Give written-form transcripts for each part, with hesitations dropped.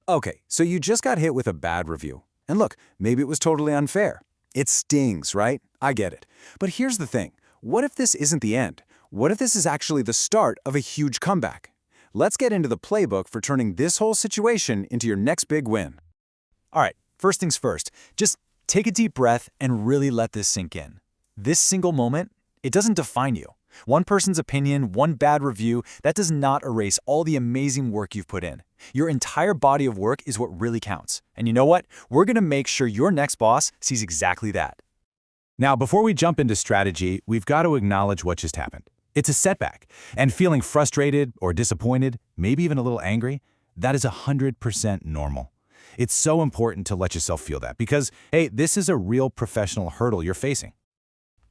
Okay, so you just got hit with a bad review. And look, maybe it was totally unfair. It stings, right? I get it. But here's the thing. What if this isn't the end? What if this is actually the start of a huge comeback? Let's get into the playbook for turning this whole situation into your next big win. All right, first things first, just take a deep breath and really let this sink in. This single moment, it doesn't define you. One person's opinion, one bad review, that does not erase all the amazing work you've put in. Your entire body of work is what really counts. And you know what? We're going to make sure your next boss sees exactly that. Now, before we jump into strategy, we've got to acknowledge what just happened. It's a setback, and feeling frustrated or disappointed, maybe even a little angry, that is 100% normal. It's so important to let yourself feel that because, hey, this is a real professional hurdle you're facing.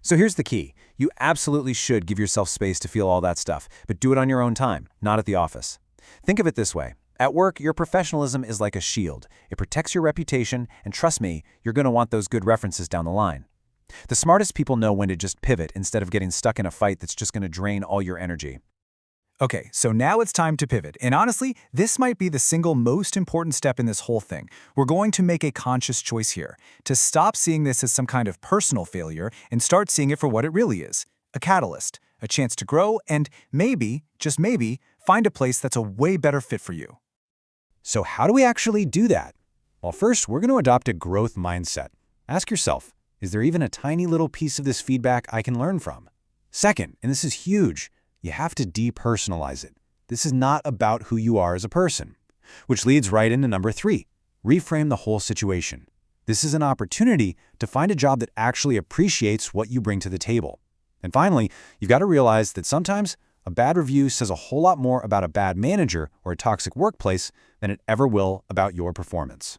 So here's the key. You absolutely should give yourself space to feel all that stuff, but do it on your own time, not at the office. Think of it this way. At work, your professionalism is like a shield. It protects your reputation, and trust me, you're going to want those good references down the line. The smartest people know when to just pivot instead of getting stuck in a fight that's just going to drain all your energy. Okay, so now it's time to pivot. And honestly, this might be the single most important step in this whole thing. We're going to make a conscious choice here to stop seeing this as some kind of personal failure and start seeing it for what it really is, a catalyst, a chance to grow, and maybe, just maybe, find a place that's a way better fit for you. So how do we actually do that? Well, first, we're going to adopt a growth mindset. Ask yourself, is there even a tiny little piece of this feedback I can learn from? Second, and this is huge, you have to depersonalize it. This is not about who you are as a person. Which leads right into number 3, reframe the whole situation. This is an opportunity to find a job that actually appreciates what you bring to the table. And finally, you've got to realize that sometimes a bad review says a whole lot more about a bad manager or a toxic workplace than it ever will about your performance.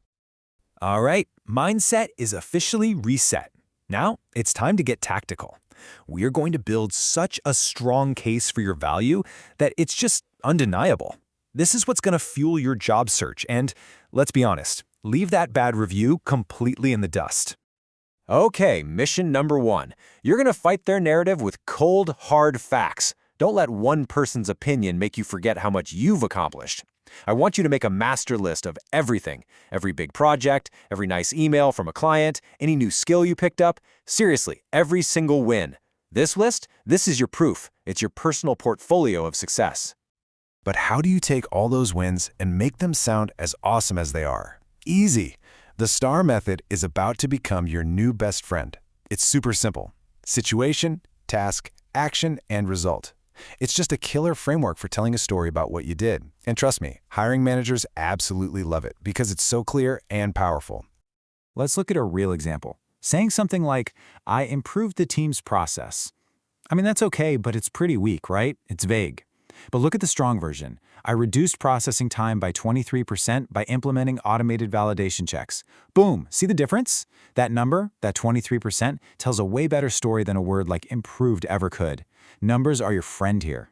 All right, mindset is officially reset. Now it's time to get tactical. We are going to build such a strong case for your value that it's just undeniable. This is what's going to fuel your job search and, let's be honest, leave that bad review completely in the dust. Okay, mission number 1. You're going to fight their narrative with cold, hard facts. Don't let one person's opinion make you forget how much you've accomplished. I want you to make a master list of everything, every big project, every nice email from a client, any new skill you picked up, seriously, every single win. This list, this is your proof. It's your personal portfolio of success. But how do you take all those wins and make them sound as awesome as they are? Easy. The STAR method is about to become your new best friend. It's super simple. Situation, task, action, and result. It's just a killer framework for telling a story about what you did. And trust me, hiring managers absolutely love it because it's so clear and powerful. Let's look at a real example. Saying something like, I improved the team's process. I mean, that's okay, but it's pretty weak, right? It's vague. But look at the strong version. I reduced processing time by 23% by implementing automated validation checks. Boom! See the difference? That number, that 23%, tells a way better story than a word like improved ever could. Numbers are your friend here.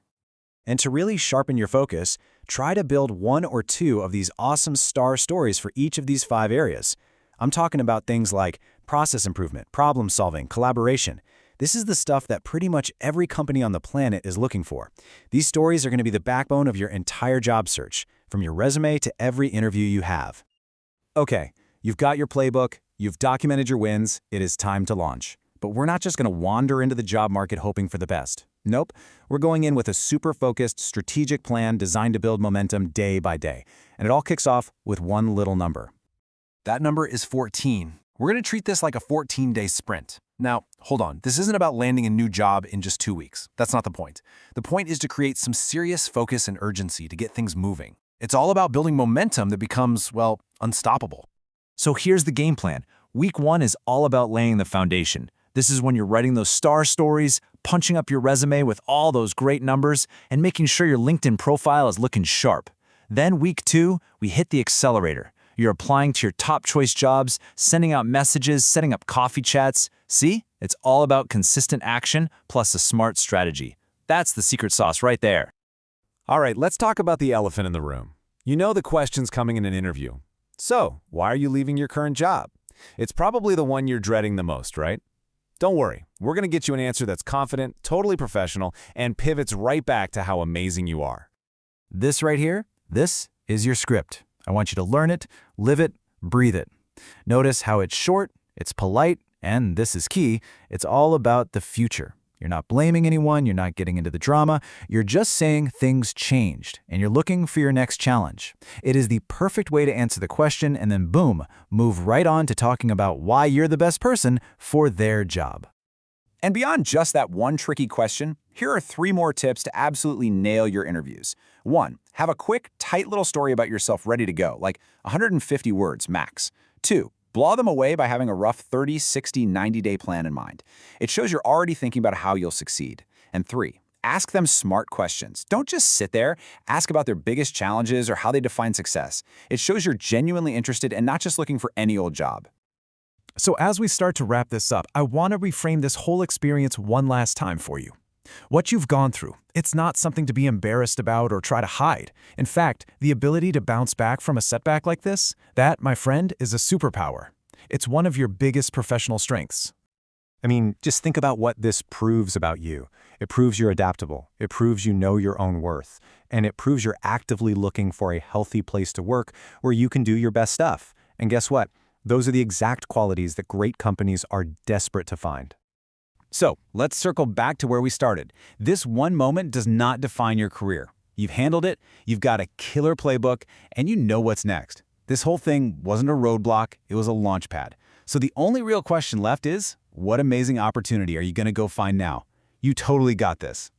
And to really sharpen your focus, try to build 1 or 2 of these awesome STAR stories for each of these 5 areas. I'm talking about things like process improvement, problem solving, collaboration. This is the stuff that pretty much every company on the planet is looking for. These stories are going to be the backbone of your entire job search, from your resume to every interview you have. Okay, you've got your playbook, you've documented your wins, it is time to launch. But we're not just going to wander into the job market hoping for the best. Nope, we're going in with a super focused, strategic plan designed to build momentum day by day. And it all kicks off with one little number. That number is 14. We're going to treat this like a 14-day sprint. Now, hold on. This isn't about landing a new job in just 2 weeks. That's not the point. The point is to create some serious focus and urgency to get things moving. It's all about building momentum that becomes, well, unstoppable. So here's the game plan. Week 1 is all about laying the foundation. This is when you're writing those STAR stories, punching up your resume with all those great numbers, and making sure your LinkedIn profile is looking sharp. Then week 2, we hit the accelerator. You're applying to your top choice jobs, sending out messages, setting up coffee chats. See? It's all about consistent action plus a smart strategy. That's the secret sauce right there. All right, let's talk about the elephant in the room. You know the questions coming in an interview. So, why are you leaving your current job? It's probably the one you're dreading the most, right? Don't worry, we're going to get you an answer that's confident, totally professional, and pivots right back to how amazing you are. This right here, this is your script. I want you to learn it, live it, breathe it. Notice how it's short, it's polite, and this is key, it's all about the future. You're not blaming anyone, you're not getting into the drama, you're just saying things changed, and you're looking for your next challenge. It is the perfect way to answer the question and then boom, move right on to talking about why you're the best person for their job. And beyond just that one tricky question, here are 3 more tips to absolutely nail your interviews. 1. Have a quick, tight little story about yourself ready to go, like 150 words max. 2. Blow them away by having a rough 30, 60, 90-day plan in mind. It shows you're already thinking about how you'll succeed. And 3. Ask them smart questions. Don't just sit there. Ask about their biggest challenges or how they define success. It shows you're genuinely interested and not just looking for any old job. So as we start to wrap this up, I want to reframe this whole experience one last time for you. What you've gone through, it's not something to be embarrassed about or try to hide. In fact, the ability to bounce back from a setback like this, that, my friend, is a superpower. It's one of your biggest professional strengths. I mean, just think about what this proves about you. It proves you're adaptable. It proves you know your own worth. And it proves you're actively looking for a healthy place to work where you can do your best stuff. And guess what? Those are the exact qualities that great companies are desperate to find. So, let's circle back to where we started. This one moment does not define your career. You've handled it, you've got a killer playbook, and you know what's next. This whole thing wasn't a roadblock, it was a launch pad. So the only real question left is, what amazing opportunity are you going to go find now? You totally got this.